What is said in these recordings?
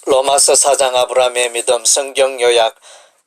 로마서 4장 아브라함의 믿음 성경 요약.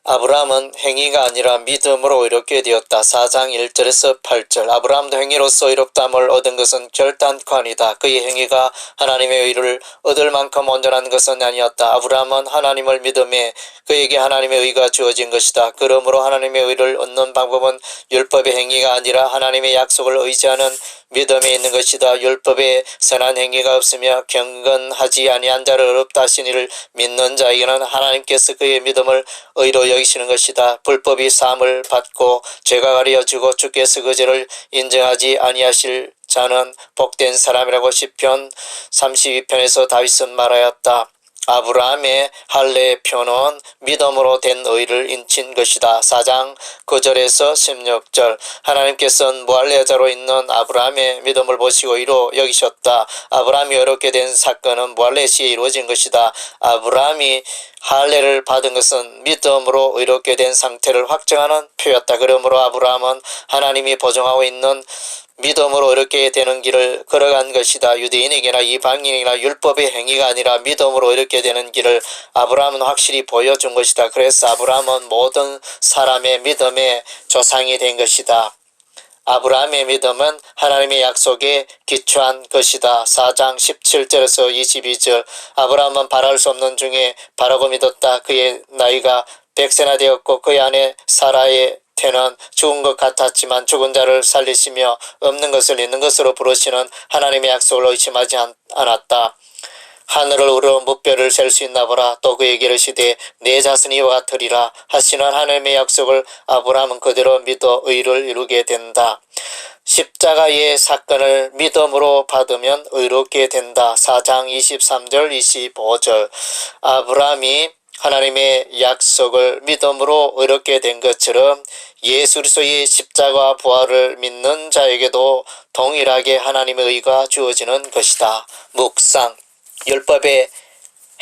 아브라함은 행위가 아니라 믿음으로 의롭게 되었다. 4장 1절에서 8절. 아브라함도 행위로서 의롭다함을 얻은 것은 결단권이다. 그의 행위가 하나님의 의를 얻을 만큼 온전한 것은 아니었다. 아브라함은 하나님을 믿음에 그에게 하나님의 의가 주어진 것이다. 그러므로 하나님의 의를 얻는 방법은 율법의 행위가 아니라 하나님의 약속을 의지하는 믿음에 있는 것이다. 율법에 선한 행위가 없으며 경건하지 아니한 자를 어렵다 하신 이를 믿는 자에게는 하나님께서 그의 믿음을 의로 여기시는 것이다. 불법이 사함을 받고 죄가 가려지고 주께서 그 죄를 인정하지 아니하실 자는 복된 사람이라고 시편 32편에서 다윗은 말하였다. 아브라함의 할례의 표는 믿음으로 된 의를 인친 것이다. 4장 9절에서 16절. 하나님께서는 무할례자로 있는 아브라함의 믿음을 보시고 의로 여기셨다. 아브라함이 어렵게 된 사건은 무할례 시에 이루어진 것이다. 아브라함이 할례를 받은 것은 믿음으로 의롭게 된 상태를 확정하는 표였다. 그러므로 아브라함은 하나님이 보증하고 있는 믿음으로 의롭게 되는 길을 걸어간 것이다. 유대인에게나 이방인에게나 율법의 행위가 아니라 믿음으로 의롭게 되는 길을 아브라함은 확실히 보여준 것이다. 그래서 아브라함은 모든 사람의 믿음의 조상이 된 것이다. 아브라함의 믿음은 하나님의 약속에 기초한 것이다. 4장 17절에서 22절. 아브라함은 바랄 수 없는 중에 바라고 믿었다. 그의 나이가 100세나 되었고 그의 아내 사라의 태는 죽은 것 같았지만 죽은 자를 살리시며 없는 것을 있는 것으로 부르시는 하나님의 약속을 의심하지 않았다. 하늘을 우러 무뼈를 셀 수 있나 보라. 또 그에게 이르시되 내 자손이 이와 같으리라 하시는 하나님의 약속을 아브라함은 그대로 믿어 의를 이루게 된다. 십자가의 사건을 믿음으로 받으면 의롭게 된다. 4장 23절 25절. 아브라함이 하나님의 약속을 믿음으로 의롭게 된 것처럼 예수 그리스도의 십자가 부활을 믿는 자에게도 동일하게 하나님의 의가 주어지는 것이다. 묵상. 율법의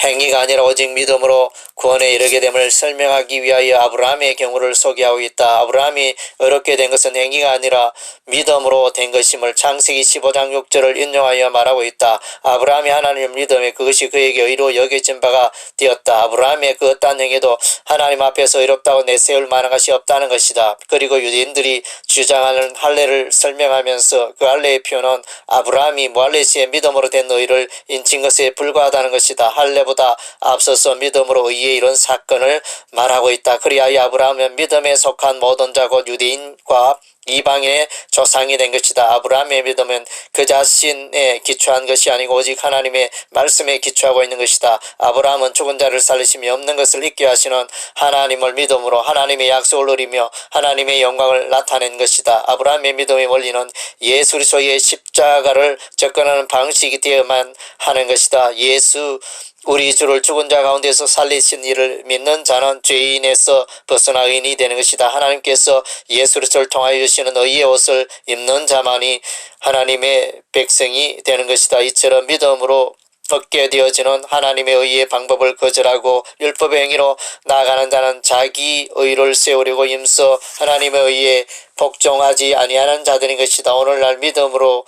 행위가 아니라 오직 믿음으로 구원에 이르게 됨을 설명하기 위하여 아브라함의 경우를 소개하고 있다. 아브라함이 어렵게 된 것은 행위가 아니라 믿음으로 된 것임을 창세기 15장 6절을 인용하여 말하고 있다. 아브라함이 하나님을 믿음에 그것이 그에게 의로 여겨진 바가 되었다. 아브라함의 그 어떠한 행위도 하나님 앞에서 의롭다고 내세울 만한 것이 없다는 것이다. 그리고 유대인들이 주장하는 할례를 설명하면서 그 할례의 표현은 아브라함이 무할례 시에 믿음으로 된 의를 인친 것에 불과하다는 것이다. 할례보다 앞서서 믿음으로 의에 이런 사건을 말하고 있다. 그리하여 아브라함은 믿음에 속한 모든 자곧 유대인과 이방인의 조상이 된 것이다. 아브라함의 믿음은 그 자신에 기초한 것이 아니고 오직 하나님의 말씀에 기초하고 있는 것이다. 아브라함은 죽은 자를 살리심이 없는 것을 잊게 하시는 하나님을 믿음으로 하나님의 약속을 누리며 하나님의 영광을 나타낸 것이다. 아브라함의 믿음의 원리는 예수 그리스도의 십자가를 접근하는 방식이 되어야만 하는 것이다. 예수 우리 주를 죽은 자 가운데서 살리신 이를 믿는 자는 죄인에서 벗어나 의인이 되는 것이다. 하나님께서 예수 그리스도를 통하여 주시는 의의 옷을 입는 자만이 하나님의 백성이 되는 것이다. 이처럼 믿음으로 얻게 되어지는 하나님의 의의 방법을 거절하고 율법의 행위로 나아가는 자는 자기 의를 세우려고 힘써 하나님의 의에 복종하지 아니하는 자들인 것이다. 오늘날 믿음으로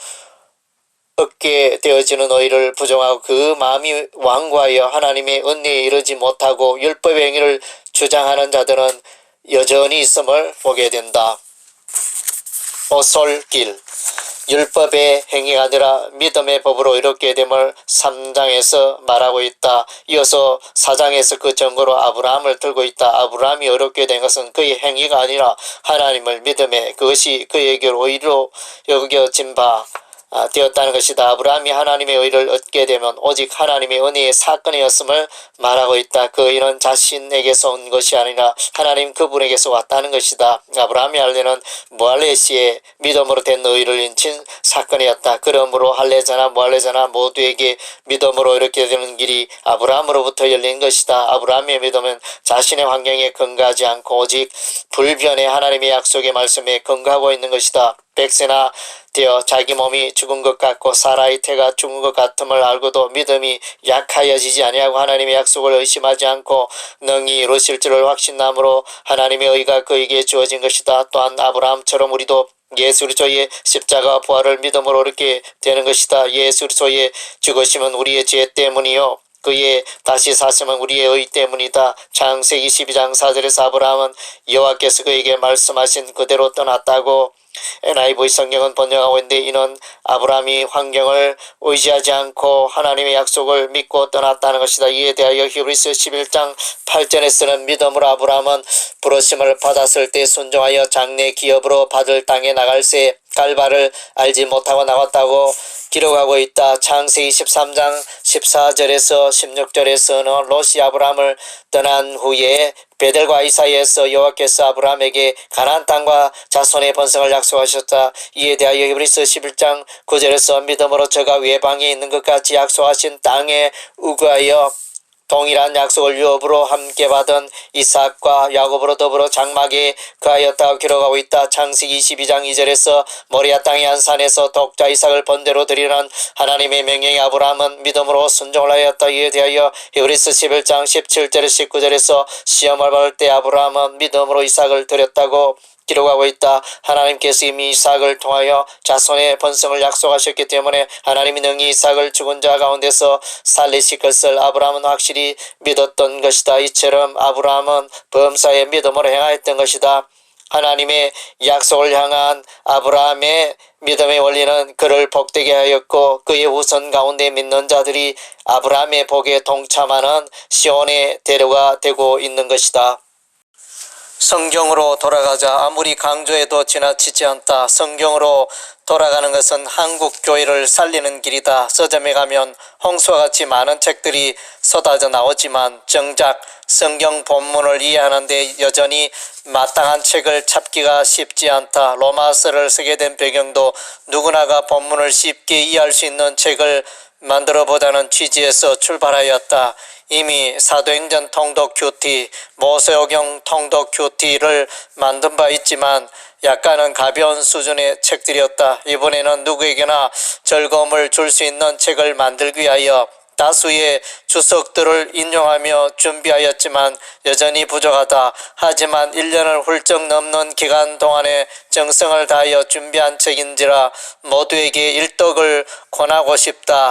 얻게 되어지는 의를 부정하고 그 마음이 완고하여 하나님의 은혜에 이르지 못하고 율법의 행위를 주장하는 자들은 여전히 있음을 보게 된다. 오솔길. 율법의 행위가 아니라 믿음의 법으로 이렇게 됨을 3장에서 말하고 있다. 이어서 4장에서 그 증거로 아브라함을 들고 있다. 아브라함이 어렵게 된 것은 그의 행위가 아니라 하나님을 믿음에 그것이 그에게로 의로 여겨진 바 되었다는 것이다. 아브라함이 하나님의 의를 얻게 되면 오직 하나님의 은혜의 사건이었음을 말하고 있다. 그 의는 자신에게서 온 것이 아니라 하나님 그분에게서 왔다는 것이다. 아브라함의 할례는 무할례 시에 믿음으로 된 의를 인친 사건이었다. 그러므로 할례자나 무할례자나 모두에게 믿음으로 이렇게 되는 길이 아브라함으로부터 열린 것이다. 아브라함의 믿음은 자신의 환경에 근거하지 않고 오직 불변의 하나님의 약속의 말씀에 근거하고 있는 것이다. 100세나 되어 자기 몸이 죽은 것 같고 사라의 태가 죽은 것 같음을 알고도 믿음이 약하여지지 아니하고 하나님의 약속을 의심하지 않고 능히 이루실 줄을 확신함으로 하나님의 의가 그에게 주어진 것이다. 또한 아브라함처럼 우리도 예수 그리스도의 십자가 부활을 믿음으로 얻게 되는 것이다. 예수 그리스도의 죽으심은 우리의 죄 때문이요 그의 다시 사심은 우리의 의 때문이다. 창세기 22장 4절에서 아브라함은 여호와께서 그에게 말씀하신 그대로 떠났다고 NIV 성경은 번역하고 있는데, 이는 아브라함이 환경을 의지하지 않고 하나님의 약속을 믿고 떠났다는 것이다. 이에 대하여 히브리서 11장 8절에서는 믿음으로 아브라함은 부르심을 받았을 때 순종하여 장래 기업으로 받을 땅에 나갈새 갈바를 알지 못하고 나갔다고 기록하고 있다. 창세기 23장 14절에서 16절에서는 롯이 아브라함을 떠난 후에 베델과 아이 사이에서 여호와께서 아브라함에게 가나안 땅과 자손의 번성을 약속하셨다. 이에 대하여 히브리서 11장 9절에서 믿음으로 저가 외방에 있는 것 같이 약속하신 땅에 우거하여 동일한 약속을 유업으로 함께 받은 이삭과 야곱으로 더불어 장막에 거하였다고 기록하고 있다. 창세기 22장 2절에서 모리아 땅의 한 산에서 독자 이삭을 번제로 드리는 하나님의 명령에 아브라함은 믿음으로 순종을 하였다. 이에 대하여 히브리서 11장 17절에서 19절에서 시험을 받을 때 아브라함은 믿음으로 이삭을 드렸다고 기록하고 있다. 하나님께서 이미 이삭을 통하여 자손의 번성을 약속하셨기 때문에 하나님이 능히 이삭을 죽은 자 가운데서 살리실 것을 아브라함은 확실히 믿었던 것이다. 이처럼 아브라함은 범사에 믿음으로 행하였던 것이다. 하나님의 약속을 향한 아브라함의 믿음의 원리는 그를 복되게 하였고, 그의 후손 가운데 믿는 자들이 아브라함의 복에 동참하는 시온의 대로가 되고 있는 것이다. 성경으로 돌아가자. 아무리 강조해도 지나치지 않다. 성경으로 돌아가는 것은 한국 교회를 살리는 길이다. 서점에 가면 홍수와 같이 많은 책들이 쏟아져 나오지만 정작 성경 본문을 이해하는데 여전히 마땅한 책을 찾기가 쉽지 않다. 로마서를 쓰게 된 배경도 누구나가 본문을 쉽게 이해할 수 있는 책을 만들어보자는 취지에서 출발하였다. 이미 사도행전 통독 큐티, 모세오경 통독 큐티를 만든 바 있지만 약간은 가벼운 수준의 책들이었다. 이번에는 누구에게나 즐거움을 줄 수 있는 책을 만들기 위하여 다수의 주석들을 인용하며 준비하였지만 여전히 부족하다. 하지만 1년을 훌쩍 넘는 기간 동안에 정성을 다하여 준비한 책인지라 모두에게 일독을 권하고 싶다.